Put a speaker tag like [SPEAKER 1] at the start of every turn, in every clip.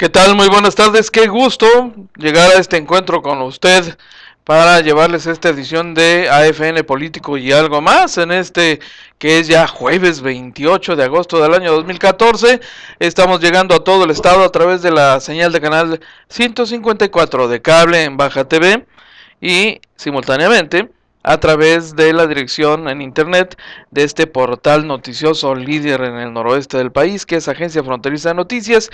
[SPEAKER 1] ¿Qué tal? Muy buenas tardes. Qué gusto llegar a este encuentro con usted para llevarles esta edición de AFN Político y algo más en este que es ya jueves 28 de agosto del año 2014. Estamos llegando a todo el estado a través de la señal de canal 154 de cable en Baja TV y simultáneamente a través de la dirección en internet de este portal noticioso líder en el noroeste del país, que es Agencia Fronteriza de Noticias,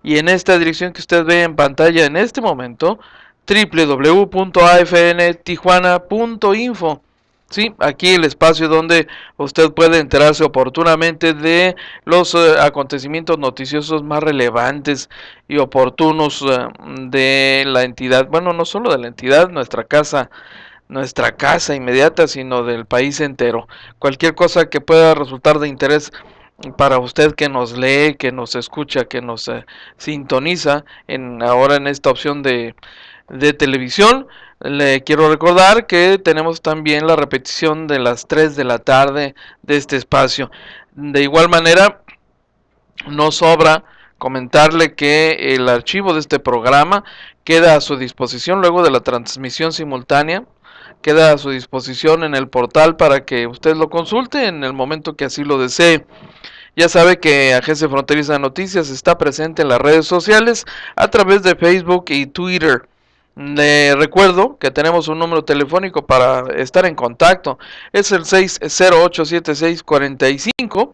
[SPEAKER 1] y en esta dirección que usted ve en pantalla en este momento, www.afntijuana.info. Sí, aquí el espacio donde usted puede enterarse oportunamente de los acontecimientos noticiosos más relevantes y oportunos de la entidad. Bueno, no solo de la entidad, nuestra casa inmediata, sino del país entero. Cualquier cosa que pueda resultar de interés para usted que nos lee, que nos escucha, que nos sintoniza ahora en esta opción de televisión. Le quiero recordar que tenemos también la repetición de las 3 de la tarde de este espacio. De igual manera, no sobra comentarle que el archivo de este programa queda a su disposición luego de la transmisión simultánea. Queda a su disposición en el portal para que usted lo consulte en el momento que así lo desee. Ya sabe que Agencia Fronteriza de Noticias está presente en las redes sociales a través de Facebook y Twitter. Le recuerdo que tenemos un número telefónico para estar en contacto. Es el 6087645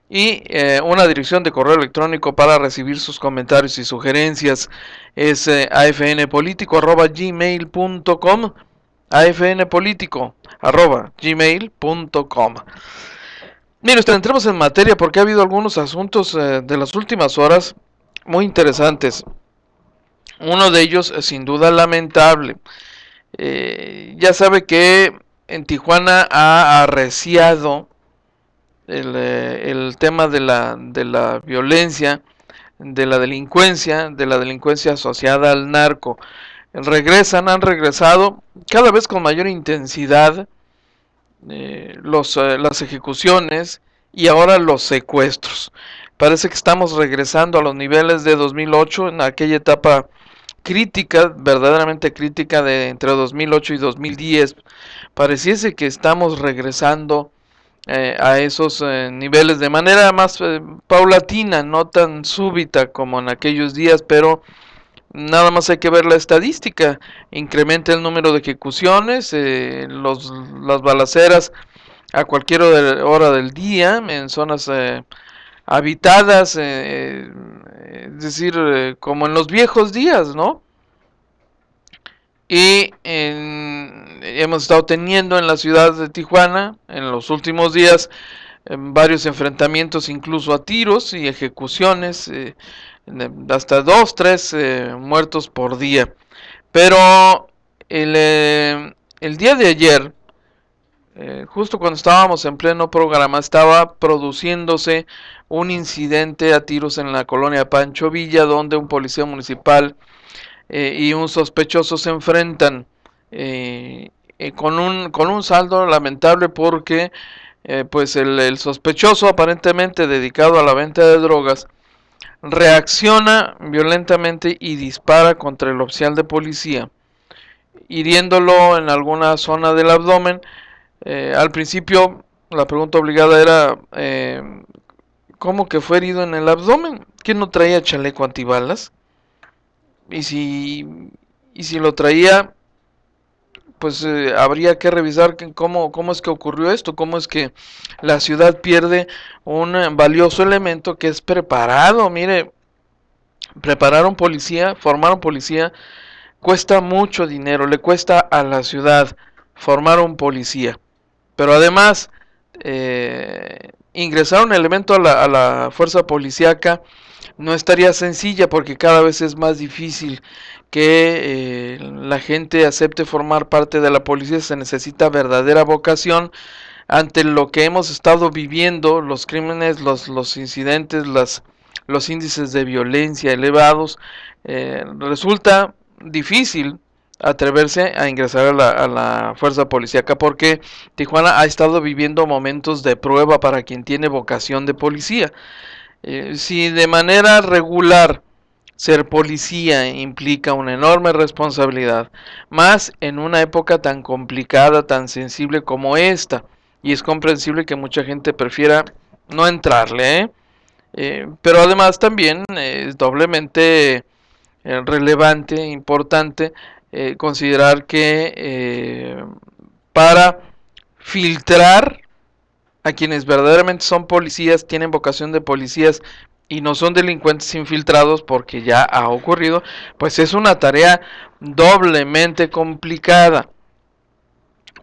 [SPEAKER 1] y una dirección de correo electrónico para recibir sus comentarios y sugerencias. Es afnpolitico@gmail.com. afnpolitico@gmail.com. Mire usted, entremos en materia porque ha habido algunos asuntos de las últimas horas muy interesantes. Uno de ellos, sin duda, lamentable. Ya sabe que en Tijuana ha arreciado el tema de la violencia, de la delincuencia asociada al narco. Han regresado cada vez con mayor intensidad las ejecuciones y ahora los secuestros. Parece que estamos regresando a los niveles de 2008, en aquella etapa crítica, verdaderamente crítica de entre 2008 y 2010. Pareciese que estamos regresando a esos niveles de manera más paulatina, no tan súbita como en aquellos días, pero nada más hay que ver la estadística. Incrementa el número de ejecuciones, las balaceras a cualquier hora del día en zonas habitadas, es decir, como en los viejos días, ¿no? Y hemos estado teniendo en la ciudad de Tijuana en los últimos días varios enfrentamientos, incluso a tiros y ejecuciones, hasta 2, 3 muertos por día. Pero el día de ayer, justo cuando estábamos en pleno programa, estaba produciéndose un incidente a tiros en la colonia Pancho Villa, donde un policía municipal y un sospechoso se enfrentan con un saldo lamentable porque pues el sospechoso, aparentemente dedicado a la venta de drogas, reacciona violentamente y dispara contra el oficial de policía, hiriéndolo en alguna zona del abdomen. Al principio la pregunta obligada era ¿cómo que fue herido en el abdomen? ¿Que no traía chaleco antibalas? Y si lo traía, pues habría que revisar cómo es que ocurrió esto, cómo es que la ciudad pierde un valioso elemento que es preparado. Mire, preparar un policía, formar un policía, cuesta mucho dinero, le cuesta a la ciudad formar un policía. Pero además, ingresar un elemento a la fuerza policíaca no estaría sencilla porque cada vez es más difícil que la gente acepte formar parte de la policía. Se necesita verdadera vocación ante lo que hemos estado viviendo, los crímenes, los incidentes, los índices de violencia elevados. Resulta difícil atreverse a ingresar a la fuerza policíaca porque Tijuana ha estado viviendo momentos de prueba para quien tiene vocación de policía. Si de manera regular Ser policía implica una enorme responsabilidad, más en una época tan complicada, tan sensible como esta, y es comprensible que mucha gente prefiera no entrarle, ¿eh? Pero además también es doblemente relevante, importante considerar que para filtrar a quienes verdaderamente son policías, tienen vocación de policías y no son delincuentes infiltrados, porque ya ha ocurrido, pues es una tarea doblemente complicada.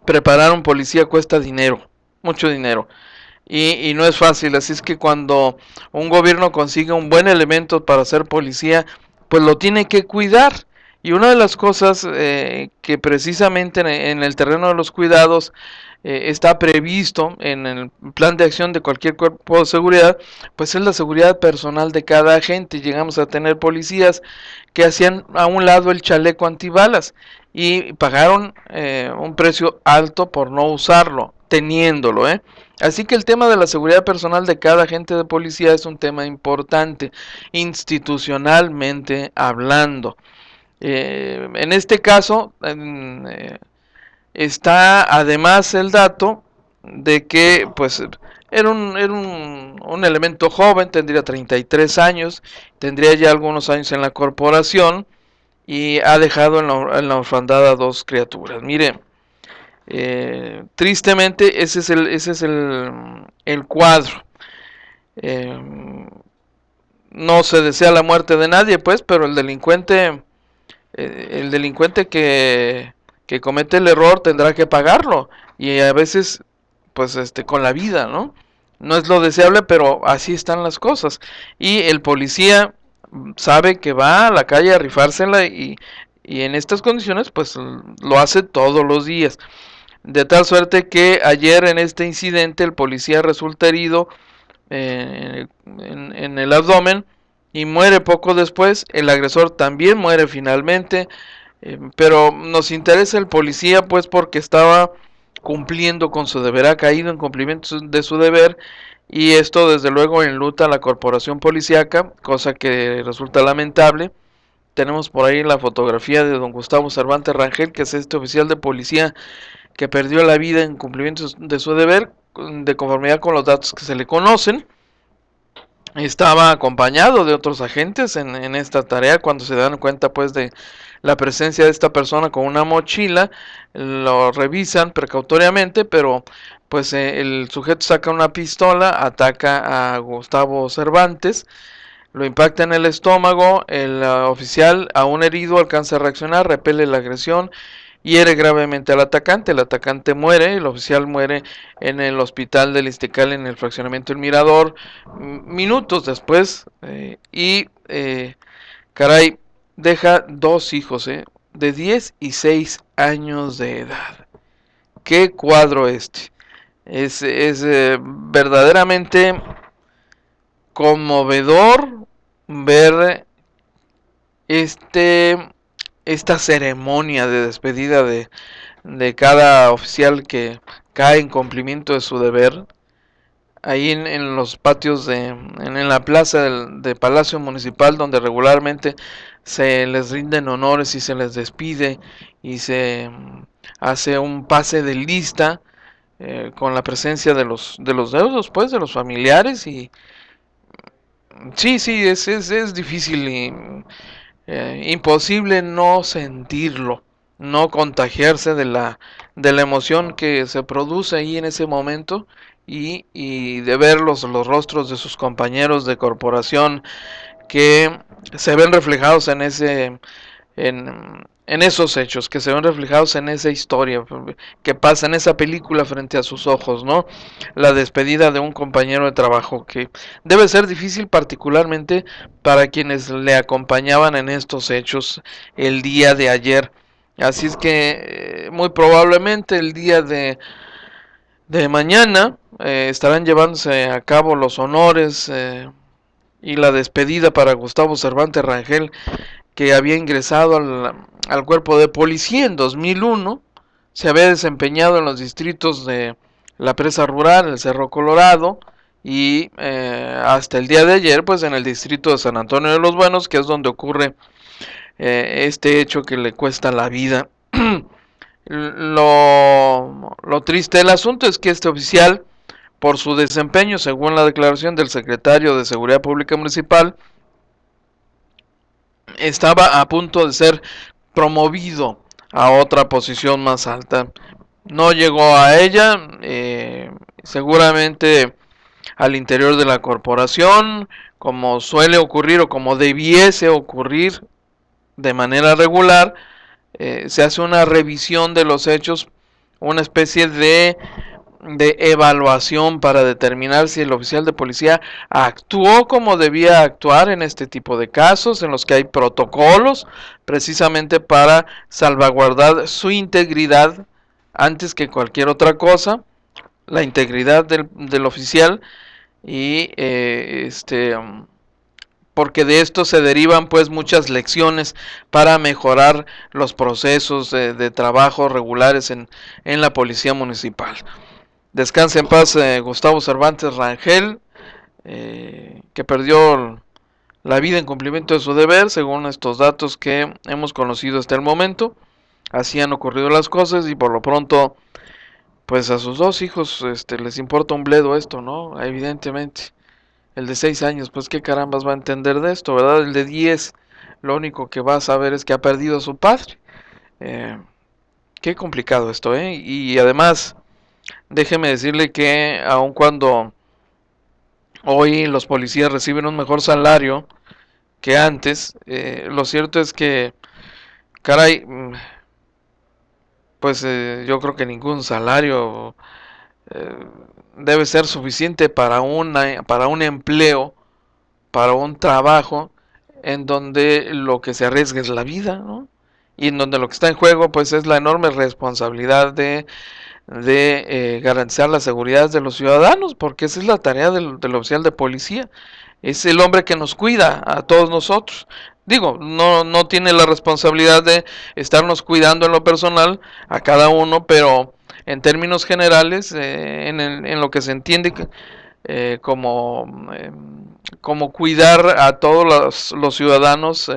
[SPEAKER 1] Preparar un policía cuesta dinero, mucho dinero. Y no es fácil, así es que cuando un gobierno consigue un buen elemento para ser policía, pues lo tiene que cuidar. Y una de las cosas que precisamente en el terreno de los cuidados está previsto en el plan de acción de cualquier cuerpo de seguridad, pues es la seguridad personal de cada agente. Llegamos a tener policías que hacían a un lado el chaleco antibalas y pagaron un precio alto por no usarlo, teniéndolo, ¿eh? Así que el tema de la seguridad personal de cada agente de policía es un tema importante, institucionalmente hablando. En este caso, está además el dato de que pues era un elemento joven, tendría 33 años, tendría ya algunos años en la corporación y ha dejado en la orfandad a dos criaturas. Mire, tristemente ese es el cuadro. Eh, no se desea la muerte de nadie, pues, pero el delincuente que comete el error tendrá que pagarlo y a veces, pues, con la vida, ¿no? No es lo deseable, pero así están las cosas. Y el policía sabe que va a la calle a rifársela y en estas condiciones, pues, lo hace todos los días. De tal suerte que ayer en este incidente el policía resulta herido en el abdomen y muere poco después. El agresor también muere finalmente, pero nos interesa el policía pues porque estaba cumpliendo con su deber, ha caído en cumplimiento de su deber y esto desde luego enluta a la corporación policíaca, cosa que resulta lamentable. Tenemos por ahí la fotografía de don Gustavo Cervantes Rangel, que es este oficial de policía que perdió la vida en cumplimiento de su deber, de conformidad con los datos que se le conocen. Estaba acompañado de otros agentes en esta tarea. Cuando se dan cuenta pues de la presencia de esta persona con una mochila, lo revisan precautoriamente, pero pues el sujeto saca una pistola, ataca a Gustavo Cervantes, lo impacta en el estómago. El oficial, aún herido, alcanza a reaccionar, repele la agresión, hiere gravemente al atacante. El atacante muere, el oficial muere en el hospital del Iztecal, en el fraccionamiento El Mirador, minutos después. Caray, deja dos hijos, de 10 y 6 años de edad. ¿Qué cuadro este? Es verdaderamente conmovedor ver esta ceremonia de despedida de cada oficial que cae en cumplimiento de su deber. Ahí en los patios en la plaza de Palacio Municipal, donde regularmente se les rinden honores y se les despide y se hace un pase de lista con la presencia de los deudos, pues, de los familiares. Y sí, sí, es difícil y imposible no sentirlo, no contagiarse de la emoción que se produce ahí en ese momento y de ver los rostros de sus compañeros de corporación que se ven reflejados en esos hechos, que se ven reflejados en esa historia que pasa en esa película frente a sus ojos, ¿no? La despedida de un compañero de trabajo que debe ser difícil particularmente para quienes le acompañaban en estos hechos el día de ayer. Así es que muy probablemente el día de mañana estarán llevándose a cabo los honores y la despedida para Gustavo Cervantes Rangel, que había ingresado al cuerpo de policía en 2001, se había desempeñado en los distritos de la Presa Rural, el Cerro Colorado y hasta el día de ayer, pues en el distrito de San Antonio de los Buenos, que es donde ocurre este hecho que le cuesta la vida. Lo triste del asunto es que este oficial, por su desempeño, según la declaración del secretario de Seguridad Pública Municipal, estaba a punto de ser promovido a otra posición más alta. No llegó a ella, seguramente al interior de la corporación, como suele ocurrir o como debiese ocurrir de manera regular, se hace una revisión de los hechos, una especie de evaluación para determinar si el oficial de policía actuó como debía actuar en este tipo de casos, en los que hay protocolos precisamente para salvaguardar su integridad antes que cualquier otra cosa, la integridad del oficial y porque de esto se derivan pues muchas lecciones para mejorar los procesos de trabajo regulares en la policía municipal. Descanse en paz Gustavo Cervantes Rangel, que perdió la vida en cumplimiento de su deber, según estos datos que hemos conocido hasta el momento. Así han ocurrido las cosas y por lo pronto, pues a sus dos hijos les importa un bledo esto, ¿no? Evidentemente. El de 6 años, pues qué carambas va a entender de esto, ¿verdad? El de 10, lo único que va a saber es que ha perdido a su padre. Eh, Qué complicado esto, ¿eh? Y además, déjeme decirle que aun cuando hoy los policías reciben un mejor salario que antes, lo cierto es que, caray, pues yo creo que ningún salario eh, debe ser suficiente para un empleo, para un trabajo en donde lo que se arriesga es la vida, ¿no? Y en donde lo que está en juego pues es la enorme responsabilidad de garantizar la seguridad de los ciudadanos, porque esa es la tarea del oficial de policía. Es el hombre que nos cuida a todos nosotros. Digo, no tiene la responsabilidad de estarnos cuidando en lo personal a cada uno, pero en términos generales, en lo que se entiende eh, como, eh, como cuidar a todos los ciudadanos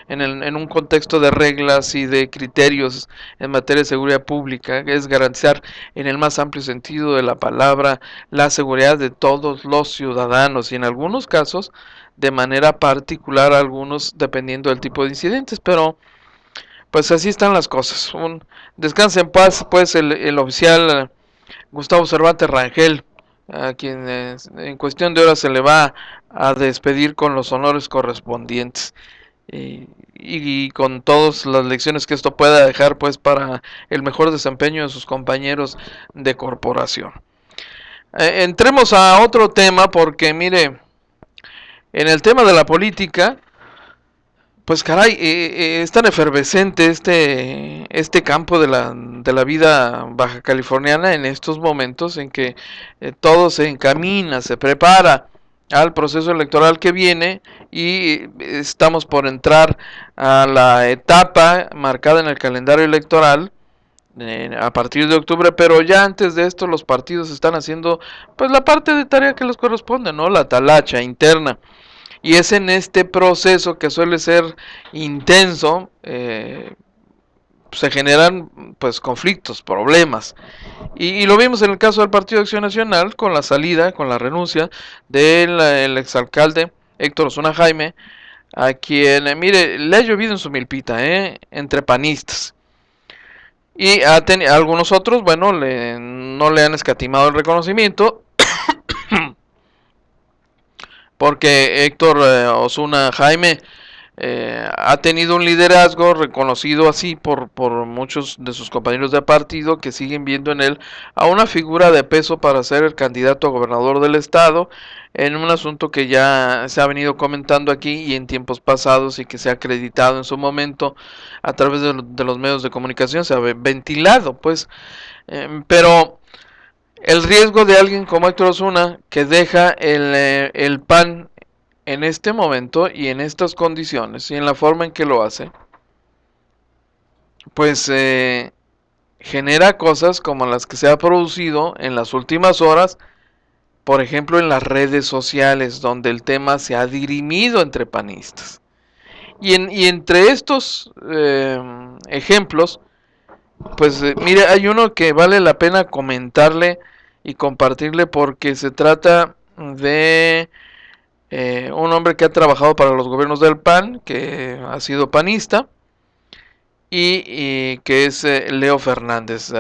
[SPEAKER 1] en un contexto de reglas y de criterios en materia de seguridad pública, que es garantizar en el más amplio sentido de la palabra la seguridad de todos los ciudadanos y en algunos casos de manera particular algunos dependiendo del tipo de incidentes, pero pues así están las cosas. Descanse en paz pues el oficial Gustavo Cervantes Rangel, a quien en cuestión de horas se le va a despedir con los honores correspondientes y con todas las lecciones que esto pueda dejar pues para el mejor desempeño de sus compañeros de corporación. Entremos a otro tema porque mire, en el tema de la política, pues caray, es tan efervescente este campo de la vida baja californiana en estos momentos en que todo se encamina, se prepara al proceso electoral que viene y estamos por entrar a la etapa marcada en el calendario electoral a partir de octubre, pero ya antes de esto los partidos están haciendo pues la parte de tarea que les corresponde, ¿no? La talacha interna. Y es en este proceso que suele ser intenso, se generan pues conflictos, problemas. Y lo vimos en el caso del Partido de Acción Nacional con la salida, con la renuncia del el exalcalde Héctor Osuna Jaime, a quien, mire, le ha llovido en su milpita, entre panistas. Y a algunos otros, bueno, no le han escatimado el reconocimiento, porque Héctor Osuna Jaime ha tenido un liderazgo reconocido así por muchos de sus compañeros de partido que siguen viendo en él a una figura de peso para ser el candidato a gobernador del estado en un asunto que ya se ha venido comentando aquí y en tiempos pasados y que se ha acreditado en su momento a través de los medios de comunicación, se ha ventilado pues, pero el riesgo de alguien como Héctor Osuna que deja el PAN en este momento y en estas condiciones y en la forma en que lo hace, pues genera cosas como las que se ha producido en las últimas horas por ejemplo, en las redes sociales, donde el tema se ha dirimido entre panistas. Y entre estos ejemplos, pues mire, hay uno que vale la pena comentarle y compartirle porque se trata de un hombre que ha trabajado para los gobiernos del PAN, que ha sido panista, y que es Leo Fernández,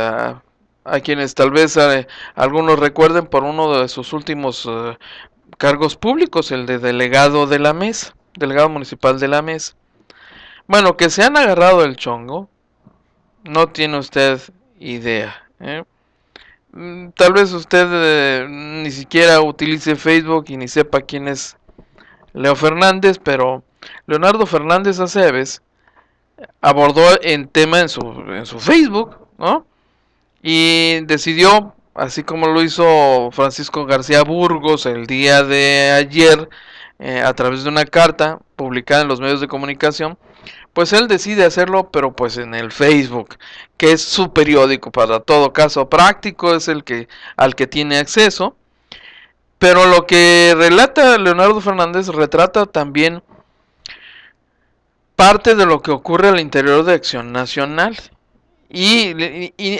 [SPEAKER 1] a quienes tal vez algunos recuerden por uno de sus últimos cargos públicos, el de delegado de la mesa, delegado municipal de la mesa. Bueno, que se han agarrado el chongo, no tiene usted idea. Tal vez usted ni siquiera utilice Facebook y ni sepa quién es Leo Fernández, pero Leonardo Fernández Aceves abordó el tema en su Facebook, ¿no? Y decidió, así como lo hizo Francisco García Burgos el día de ayer, a través de una carta publicada en los medios de comunicación, pues él decide hacerlo, pero pues en el Facebook, que es su periódico para todo caso práctico, es el que al que tiene acceso. Pero lo que relata Leonardo Fernández retrata también parte de lo que ocurre al interior de Acción Nacional. Y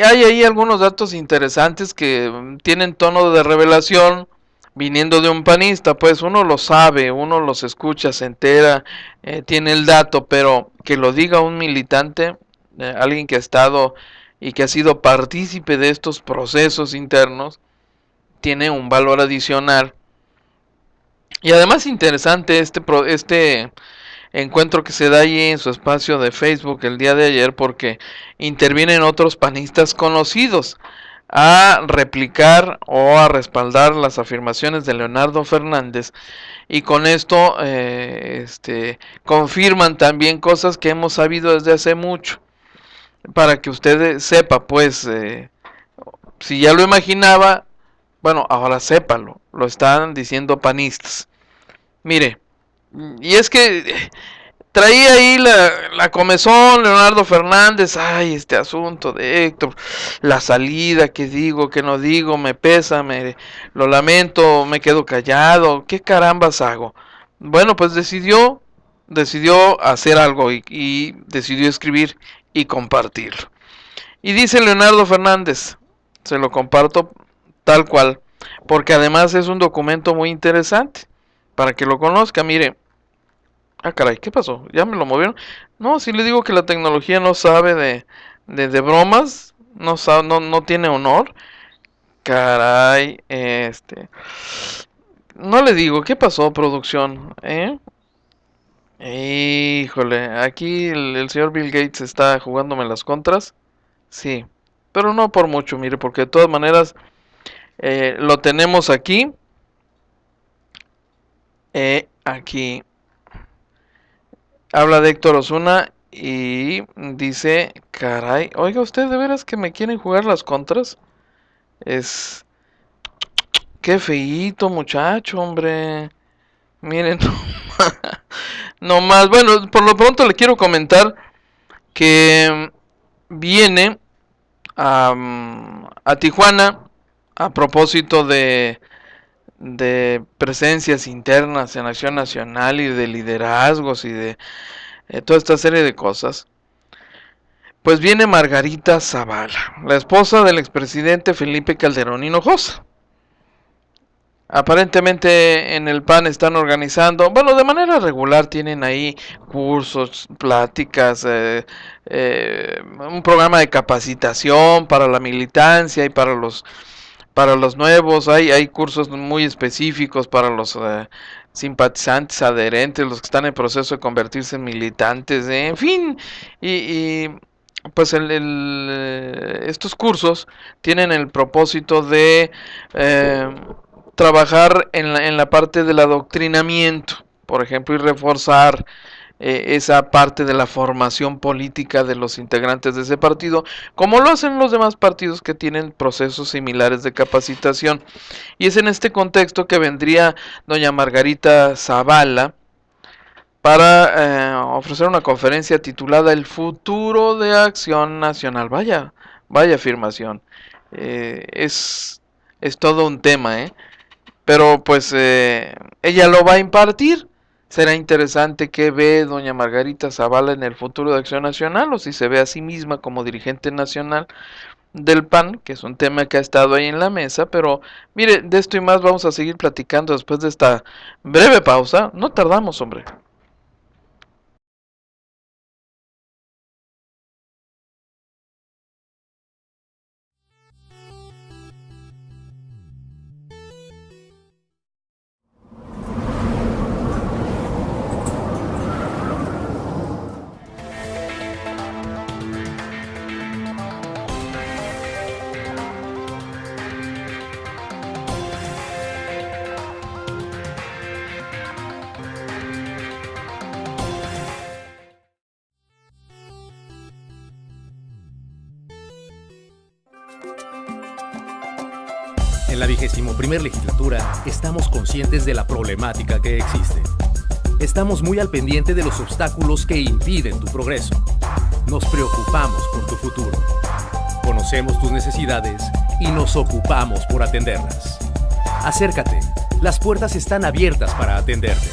[SPEAKER 1] hay ahí algunos datos interesantes que tienen tono de revelación viniendo de un panista, pues uno lo sabe, uno los escucha, se entera, tiene el dato, pero que lo diga un militante, alguien que ha estado y que ha sido partícipe de estos procesos internos, tiene un valor adicional. Y además interesante este encuentro que se da allí en su espacio de Facebook el día de ayer, porque intervienen otros panistas conocidos a replicar o a respaldar las afirmaciones de Leonardo Fernández, y con esto confirman también cosas que hemos sabido desde hace mucho, para que usted sepa, pues, si ya lo imaginaba, bueno, ahora sépalo, lo están diciendo panistas. Mire, y es que traía ahí la comezón Leonardo Fernández, ay, este asunto de Héctor, la salida, que digo, que no digo, me pesa, lo lamento, me quedo callado, ¿qué carambas hago? Bueno, pues decidió hacer algo y decidió escribir y compartirlo. Y dice Leonardo Fernández, se lo comparto tal cual, porque además es un documento muy interesante, para que lo conozca, mire. Ah, caray, ¿qué pasó? ¿Ya me lo movieron? No, si le digo que la tecnología no sabe de bromas, no sabe, no tiene honor. Caray, no le digo, ¿qué pasó, producción? Híjole, aquí el señor Bill Gates está jugándome las contras. Sí, pero no por mucho, mire, porque de todas maneras lo tenemos aquí. Aquí. Habla de Héctor Osuna y dice, caray, oiga usted, ¿de veras que me quieren jugar las contras? Es, qué feíto muchacho, hombre. Miren, no más. Bueno, por lo pronto le quiero comentar que viene a Tijuana a propósito de presencias internas en Acción Nacional y de liderazgos y de toda esta serie de cosas. Pues viene Margarita Zavala, la esposa del expresidente Felipe Calderón Hinojosa. Aparentemente en el PAN están organizando, bueno, de manera regular tienen ahí cursos, pláticas, un programa de capacitación para la militancia y para los nuevos. Hay cursos muy específicos para los simpatizantes, adherentes, los que están en proceso de convertirse en militantes, en fin, y pues estos cursos tienen el propósito de trabajar en la parte del adoctrinamiento, por ejemplo, y reforzar esa parte de la formación política de los integrantes de ese partido, como lo hacen los demás partidos que tienen procesos similares de capacitación. Y es en este contexto que vendría doña Margarita Zavala para ofrecer una conferencia titulada El futuro de Acción Nacional. Vaya afirmación. Es todo un tema, ¿eh? pero pues ella lo va a impartir. Será interesante qué ve doña Margarita Zavala en el futuro de Acción Nacional, o si se ve a sí misma como dirigente nacional del PAN, que es un tema que ha estado ahí en la mesa. Pero mire, de esto y más vamos a seguir platicando después de esta breve pausa. No tardamos, hombre.
[SPEAKER 2] En la 21ª legislatura estamos conscientes de la problemática que existe. Estamos muy al pendiente de los obstáculos que impiden tu progreso. Nos preocupamos por tu futuro. Conocemos tus necesidades y nos ocupamos por atenderlas. Acércate, las puertas están abiertas para atenderte.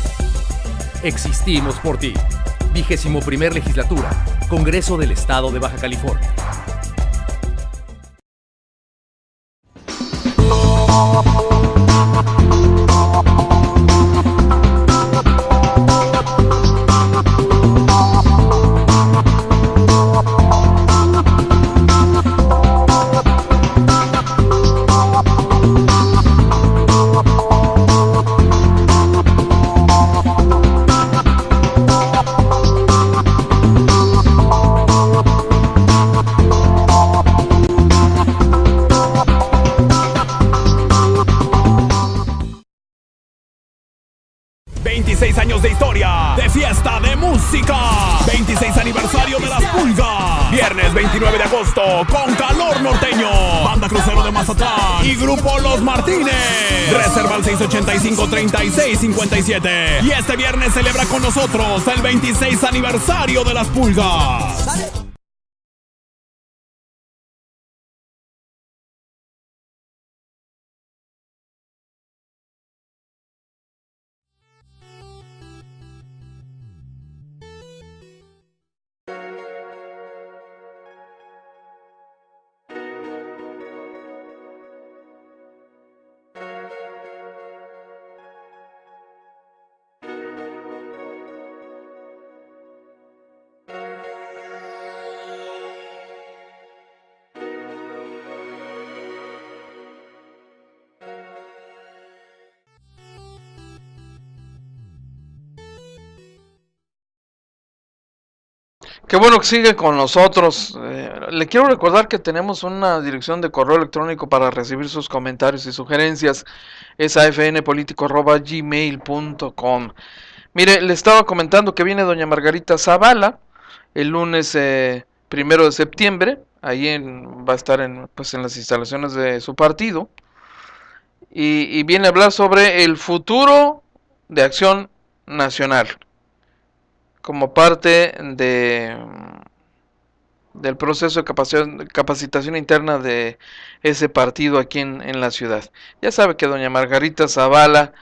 [SPEAKER 2] Existimos por ti. 21ª legislatura, Congreso del Estado de Baja California.
[SPEAKER 3] De historia, de fiesta, de música. 26 aniversario de Las Pulgas. Viernes 29 de agosto, con calor norteño. Banda Crucero de Mazatlán y Grupo Los Martínez. Reserva al 685-3657. Y este viernes celebra con nosotros el 26 aniversario de Las Pulgas. ¡Dale!
[SPEAKER 1] Qué bueno que sigue con nosotros. Le quiero recordar que tenemos una dirección de correo electrónico para recibir sus comentarios y sugerencias. Es afnpolitico@gmail.com. Mire, le estaba comentando que viene doña Margarita Zavala el lunes 1 de septiembre. Va a estar pues, en las instalaciones de su partido. Y viene a hablar sobre el futuro de Acción Nacional, como parte del proceso de capacitación interna de ese partido aquí en la ciudad. Ya sabe que doña Margarita Zavala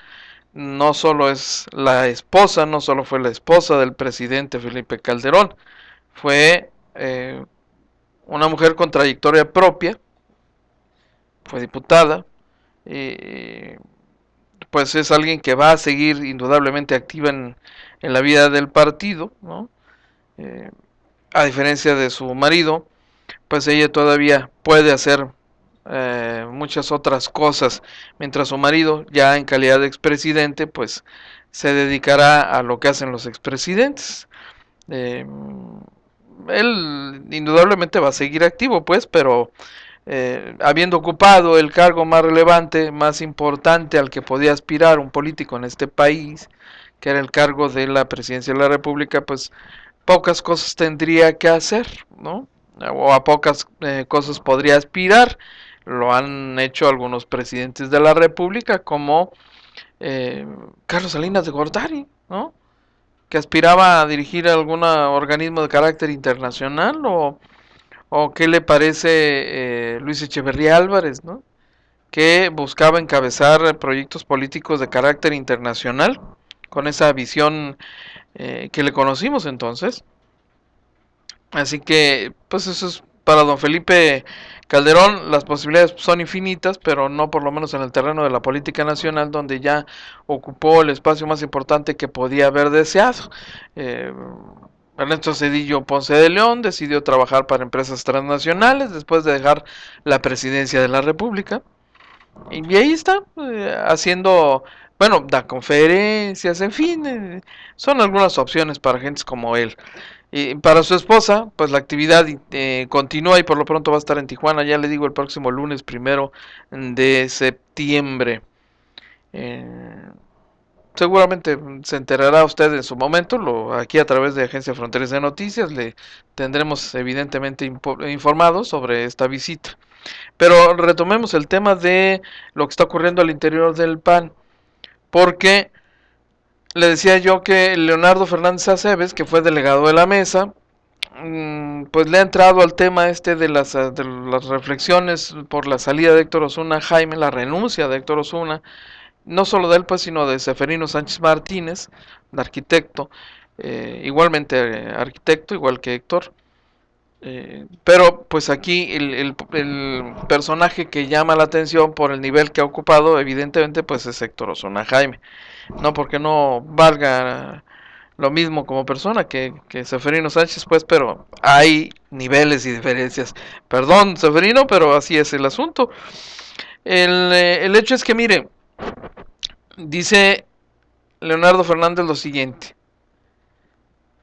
[SPEAKER 1] no solo es la esposa, no solo fue la esposa del presidente Felipe Calderón, fue una mujer con trayectoria propia, fue diputada, y pues es alguien que va a seguir indudablemente activa en la vida del partido, ¿no? A diferencia de su marido, pues ella todavía puede hacer muchas otras cosas, mientras su marido, ya en calidad de expresidente, pues se dedicará a lo que hacen los expresidentes. Él indudablemente va a seguir activo, pues, pero habiendo ocupado el cargo más relevante, más importante al que podía aspirar un político en este país, que era el cargo de la presidencia de la República, pues pocas cosas tendría que hacer, ¿no? O a pocas cosas podría aspirar. Lo han hecho algunos presidentes de la República, como Carlos Salinas de Gortari, ¿no? Que aspiraba a dirigir algún organismo de carácter internacional. O qué le parece Luis Echeverría Álvarez, ¿no? que buscaba encabezar proyectos políticos de carácter internacional, con esa visión que le conocimos entonces. Así que, pues eso es para don Felipe Calderón, las posibilidades son infinitas, pero no por lo menos en el terreno de la política nacional, donde ya ocupó el espacio más importante que podía haber deseado. Ernesto Zedillo Ponce de León decidió trabajar para empresas transnacionales después de dejar la presidencia de la República. Y ahí está, haciendo, bueno, da conferencias, en fin, son algunas opciones para gentes como él. Y para su esposa, pues la actividad continúa y por lo pronto va a estar en Tijuana, ya le digo, el próximo lunes 1 de septiembre. Eh, Seguramente se enterará usted en su momento, aquí a través de Agencia Fronteras de Noticias, le tendremos evidentemente informados sobre esta visita. Pero retomemos el tema de lo que está ocurriendo al interior del PAN, porque le decía yo que Leonardo Fernández Aceves, que fue delegado de la mesa, pues le ha entrado al tema de las reflexiones por la salida de Héctor Osuna Jaime, la renuncia de Héctor Osuna, no solo de él, pues, sino de Seferino Sánchez Martínez, un arquitecto, igualmente arquitecto, igual que Héctor. Pero pues aquí el personaje que llama la atención por el nivel que ha ocupado, evidentemente, pues es Héctor Osuna Jaime. No porque no valga lo mismo como persona que Seferino Sánchez, pues, pero hay niveles y diferencias. Perdón, Seferino, pero así es el asunto. El hecho es que, mire, dice Leonardo Fernández lo siguiente.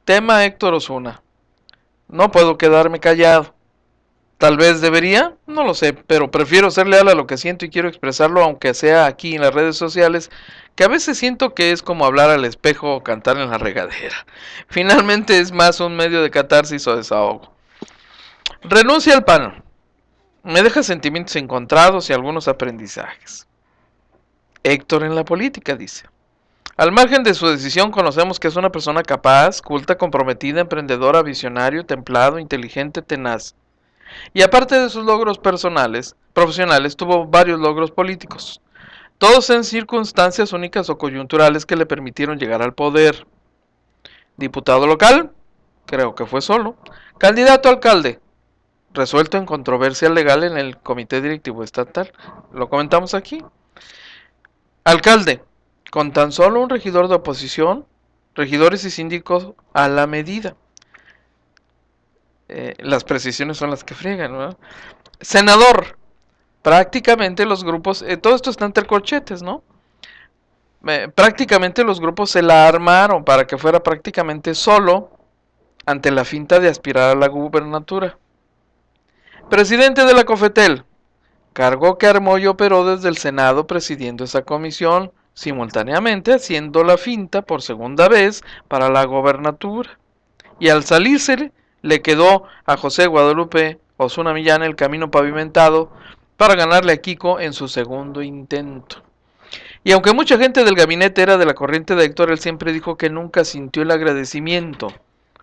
[SPEAKER 1] Tema Héctor Osuna. No puedo quedarme callado. Tal vez debería, no lo sé, pero prefiero ser leal a lo que siento y quiero expresarlo, aunque sea aquí en las redes sociales, que a veces siento que es como hablar al espejo o cantar en la regadera. Finalmente es más un medio de catarsis o desahogo. Renuncia al PAN. Me deja sentimientos encontrados y algunos aprendizajes. Héctor en la política, dice. Al margen de su decisión, conocemos que es una persona capaz, culta, comprometida, emprendedora, visionario, templado, inteligente, tenaz. Y aparte de sus logros profesionales, tuvo varios logros políticos, todos en circunstancias únicas o coyunturales que le permitieron llegar al poder. Diputado local, creo que fue solo. Candidato a alcalde, resuelto en controversia legal en el Comité Directivo Estatal. Lo comentamos aquí. Alcalde, con tan solo un regidor de oposición, regidores y síndicos a la medida. Las precisiones son las que friegan, ¿no? Senador, prácticamente los grupos, todo esto está entre corchetes, ¿no? Prácticamente los grupos se la armaron para que fuera prácticamente solo ante la finta de aspirar a la gubernatura. Presidente de la COFETEL, cargo que armó y operó desde el Senado presidiendo esa comisión, simultáneamente haciendo la finta por segunda vez para la gobernatura. Y al salirse le quedó a José Guadalupe Osuna Millán el camino pavimentado para ganarle a Kiko en su segundo intento. Y aunque mucha gente del gabinete era de la corriente de Héctor, él siempre dijo que nunca sintió el agradecimiento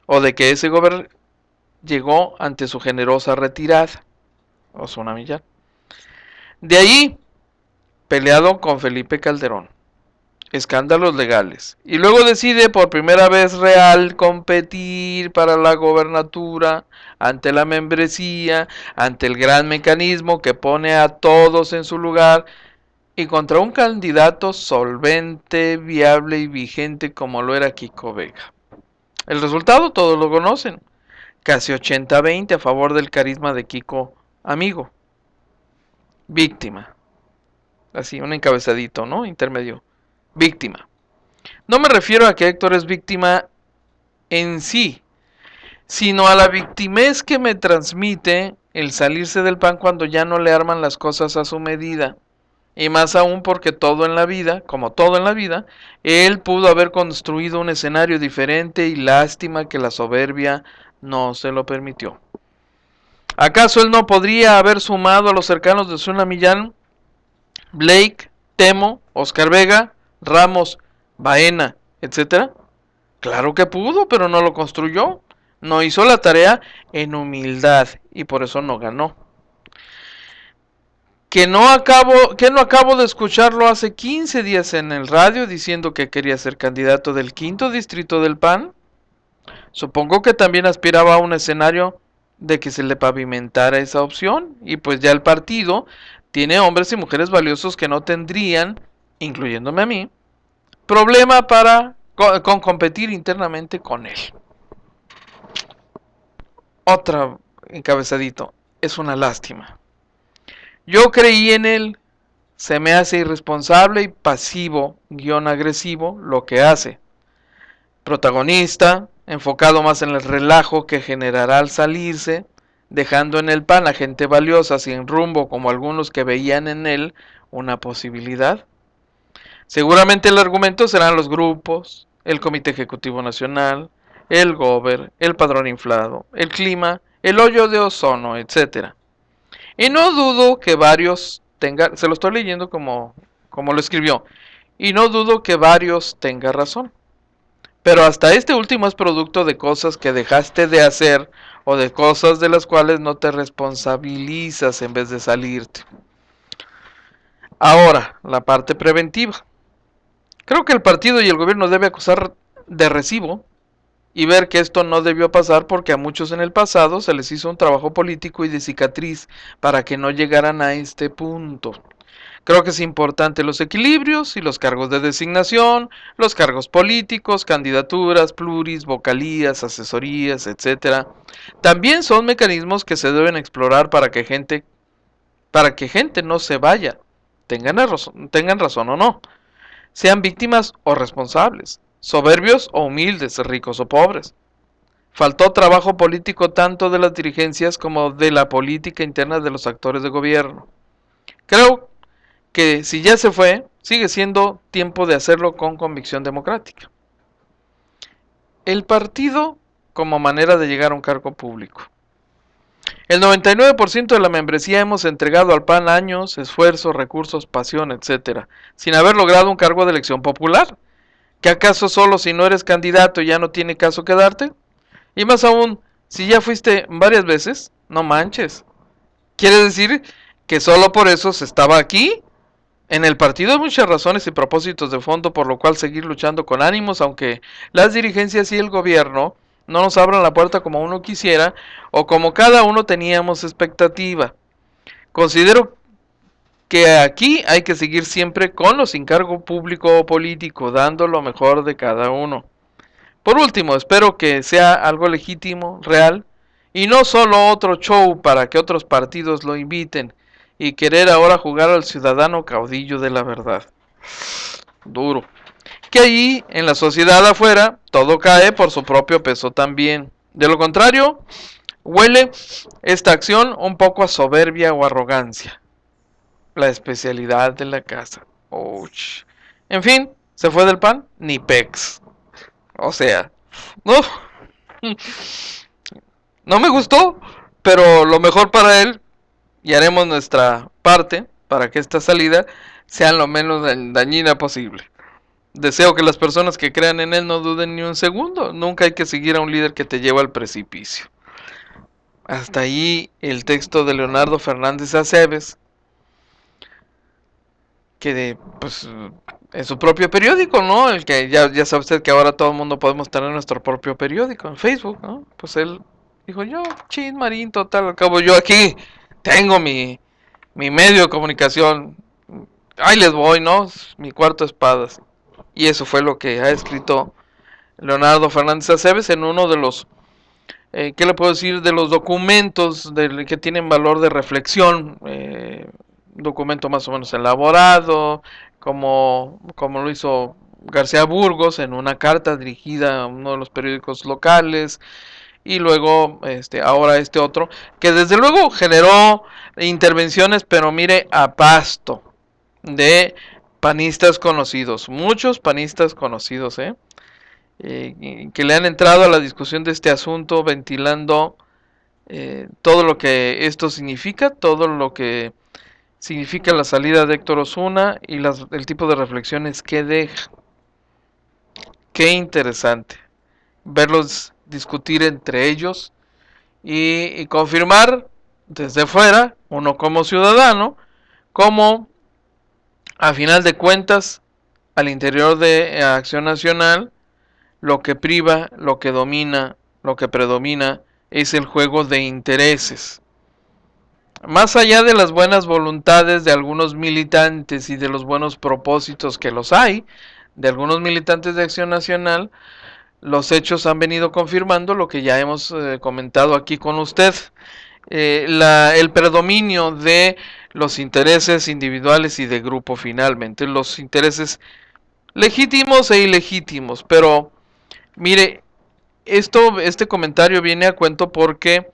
[SPEAKER 1] o de que ese gobierno llegó ante su generosa retirada. Osuna Millán. De ahí, peleado con Felipe Calderón. Escándalos legales. Y luego decide por primera vez real competir para la gobernatura ante la membresía, ante el gran mecanismo que pone a todos en su lugar y contra un candidato solvente, viable y vigente como lo era Kiko Vega. El resultado todos lo conocen. Casi 80-20 a favor del carisma de Kiko amigo. Víctima. Así, un encabezadito, ¿no? Intermedio. Víctima. No me refiero a que Héctor es víctima en sí, sino a la victimez que me transmite el salirse del PAN cuando ya no le arman las cosas a su medida. Y más aún porque todo en la vida, como todo en la vida, él pudo haber construido un escenario diferente y lástima que la soberbia no se lo permitió. ¿Acaso él no podría haber sumado a los cercanos de Osuna Millán, Blake, Temo, Oscar Vega, Ramos, Baena, etcétera? Claro que pudo, pero no lo construyó. No hizo la tarea en humildad y por eso no ganó. que no acabo de escucharlo hace 15 días en el radio diciendo que quería ser candidato del 5º distrito del PAN. Supongo que también aspiraba a un escenario de que se le pavimentara esa opción, y pues ya el partido tiene hombres y mujeres valiosos que no tendrían, incluyéndome a mí, problema con competir internamente con él. Otra encabezadito, es una lástima. Yo creí en él, se me hace irresponsable y pasivo, agresivo, lo que hace. Protagonista, enfocado más en el relajo que generará al salirse, dejando en el PAN a gente valiosa sin rumbo como algunos que veían en él una posibilidad. Seguramente el argumento serán los grupos, el Comité Ejecutivo Nacional, el Gober, el padrón inflado, el clima, el hoyo de ozono, etc. Y no dudo que varios tengan, se lo estoy leyendo como lo escribió, y no dudo que varios tengan razón. Pero hasta este último es producto de cosas que dejaste de hacer o de cosas de las cuales no te responsabilizas en vez de salirte. Ahora, la parte preventiva. Creo que el partido y el gobierno debe acusar de recibo y ver que esto no debió pasar porque a muchos en el pasado se les hizo un trabajo político y de cicatriz para que no llegaran a este punto. Creo que es importante los equilibrios y los cargos de designación, los cargos políticos, candidaturas, pluris, vocalías, asesorías, etc. También son mecanismos que se deben explorar para que gente no se vaya, tengan razón o no, sean víctimas o responsables, soberbios o humildes, ricos o pobres. Faltó trabajo político tanto de las dirigencias como de la política interna de los actores de gobierno. Creo que si ya se fue, sigue siendo tiempo de hacerlo con convicción democrática. El partido como manera de llegar a un cargo público. El 99% de la membresía hemos entregado al PAN años, esfuerzo, recursos, pasión, etc., sin haber logrado un cargo de elección popular. ¿Qué acaso solo si no eres candidato ya no tiene caso quedarte? Y más aún, si ya fuiste varias veces, no manches. ¿Quiere decir que solo por eso se estaba aquí? En el partido hay muchas razones y propósitos de fondo por lo cual seguir luchando con ánimos, aunque las dirigencias y el gobierno no nos abran la puerta como uno quisiera o como cada uno teníamos expectativa. Considero que aquí hay que seguir siempre con los sin cargo público o político, dando lo mejor de cada uno. Por último, espero que sea algo legítimo, real, y no solo otro show para que otros partidos lo inviten y querer ahora jugar al ciudadano caudillo de la verdad. Duro. Que allí, en la sociedad afuera, todo cae por su propio peso también. De lo contrario, huele esta acción un poco a soberbia o arrogancia. La especialidad de la casa. Ouch. En fin, se fue del PAN, ni pex. O sea, no me gustó, pero lo mejor para él, y haremos nuestra parte para que esta salida sea lo menos dañina posible. Deseo que las personas que crean en él no duden ni un segundo. Nunca hay que seguir a un líder que te lleva al precipicio. Hasta ahí el texto de Leonardo Fernández Aceves, que pues en su propio periódico, ¿no? El que ya sabe usted que ahora todo el mundo podemos tener nuestro propio periódico en Facebook, ¿no? Pues él dijo, yo, chin, marín, total, al cabo yo aquí tengo mi medio de comunicación, ahí les voy, ¿no? Mi cuarto de espadas. Y eso fue lo que ha escrito Leonardo Fernández Aceves en uno de los, ¿qué le puedo decir? De los documentos que tienen valor de reflexión, documento más o menos elaborado, como lo hizo García Burgos en una carta dirigida a uno de los periódicos locales, y luego ahora este otro, que desde luego generó intervenciones, pero mire, a pasto, de panistas conocidos, muchos panistas conocidos, que le han entrado a la discusión de este asunto, ventilando todo lo que esto significa, todo lo que significa la salida de Héctor Osuna y el tipo de reflexiones que deja. Qué interesante verlos discutir entre ellos y confirmar desde fuera, uno como ciudadano, cómo a final de cuentas al interior de Acción Nacional lo que priva, lo que domina, lo que predomina es el juego de intereses. Más allá de las buenas voluntades de algunos militantes y de los buenos propósitos que los hay, de algunos militantes de Acción Nacional, los hechos han venido confirmando lo que ya hemos comentado aquí con usted. El predominio de los intereses individuales y de grupo finalmente, los intereses legítimos e ilegítimos, pero mire, este comentario viene a cuento porque